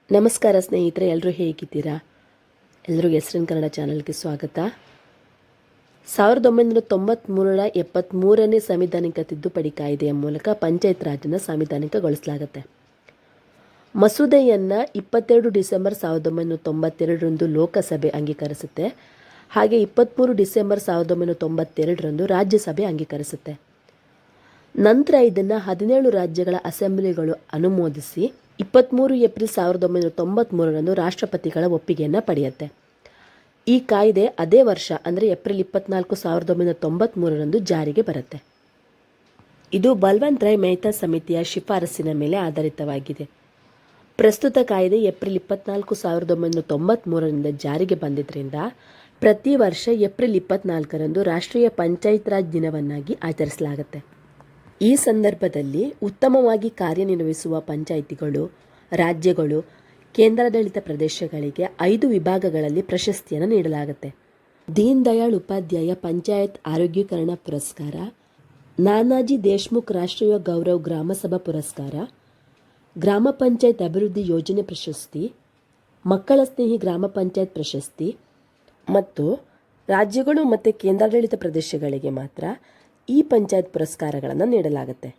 ನಮಸ್ಕಾರ ಸ್ನೇಹಿತರೆ, ಎಲ್ಲರೂ ಹೇಗಿದ್ದೀರಾ? ಎಲ್ರಿಗೂ ಎಸ್.ಎನ್ ಕನ್ನಡ ಚಾನಲ್ಗೆ ಸ್ವಾಗತ. 1993ರ 73ನೇ ಸಂವಿಧಾನಿಕ ತಿದ್ದುಪಡಿ ಕಾಯ್ದೆಯ ಮೂಲಕ ಪಂಚಾಯತ್ ರಾಜನ್ನು ಸಂವಿಧಾನಿಕಗೊಳಿಸಲಾಗುತ್ತೆ. ಮಸೂದೆಯನ್ನು 22 ಡಿಸೆಂಬರ್ 1992ರಂದು ಲೋಕಸಭೆ ಅಂಗೀಕರಿಸುತ್ತೆ. ಹಾಗೆ 23 ಡಿಸೆಂಬರ್ 1992ರಂದು ರಾಜ್ಯಸಭೆ ಅಂಗೀಕರಿಸುತ್ತೆ. ನಂತರ ಇದನ್ನು 17 ರಾಜ್ಯಗಳ ಅಸೆಂಬ್ಲಿಗಳು ಅನುಮೋದಿಸಿ 23 ಏಪ್ರಿಲ್ 1993ರಂದು ರಾಷ್ಟ್ರಪತಿಗಳ ಒಪ್ಪಿಗೆಯನ್ನು ಪಡೆಯುತ್ತೆ. ಈ ಕಾಯ್ದೆ ಅದೇ ವರ್ಷ ಅಂದರೆ ಏಪ್ರಿಲ್ 24, 1993ರಂದು ಜಾರಿಗೆ ಬರುತ್ತೆ. ಇದು ಬಲ್ವಂತ್ ರಾಯ್ ಮೆಹ್ತಾ ಸಮಿತಿಯ ಶಿಫಾರಸಿನ ಮೇಲೆ ಆಧಾರಿತವಾಗಿದೆ. ಪ್ರಸ್ತುತ ಕಾಯ್ದೆ ಏಪ್ರಿಲ್ 24, 1993ರಿಂದ ಜಾರಿಗೆ ಬಂದಿದ್ದರಿಂದ ಪ್ರತಿ ವರ್ಷ ಏಪ್ರಿಲ್ 24ರಂದು ರಾಷ್ಟ್ರೀಯ ಪಂಚಾಯತ್ ರಾಜ್ ದಿನವನ್ನಾಗಿ ಆಚರಿಸಲಾಗುತ್ತೆ. ಈ ಸಂದರ್ಭದಲ್ಲಿ ಉತ್ತಮವಾಗಿ ಕಾರ್ಯನಿರ್ವಹಿಸುವ ಪಂಚಾಯಿತಿಗಳು, ರಾಜ್ಯಗಳು, ಕೇಂದ್ರಾಡಳಿತ ಪ್ರದೇಶಗಳಿಗೆ 5 ವಿಭಾಗಗಳಲ್ಲಿ ಪ್ರಶಸ್ತಿಯನ್ನು ನೀಡಲಾಗುತ್ತೆ. ದೀನ್ ದಯಾಳ್ ಉಪಾಧ್ಯಾಯ ಪಂಚಾಯತ್ ಆರೋಗ್ಯೀಕರಣ ಪುರಸ್ಕಾರ, ನಾನಾಜಿ ದೇಶ್ಮುಖ್ ರಾಷ್ಟ್ರೀಯ ಗೌರವ್ ಗ್ರಾಮಸಭಾ ಪುರಸ್ಕಾರ, ಗ್ರಾಮ ಪಂಚಾಯತ್ ಅಭಿವೃದ್ಧಿ ಯೋಜನೆ ಪ್ರಶಸ್ತಿ, ಮಕ್ಕಳ ಸ್ನೇಹಿ ಗ್ರಾಮ ಪಂಚಾಯತ್ ಪ್ರಶಸ್ತಿ ಮತ್ತು ರಾಜ್ಯಗಳು ಮತ್ತು ಕೇಂದ್ರಾಡಳಿತ ಪ್ರದೇಶಗಳಿಗೆ ಮಾತ್ರ ಈ ಪಂಚಾಯತ್ ಪುರಸ್ಕಾರಗಳನ್ನು ನೀಡಲಾಗುತ್ತೆ.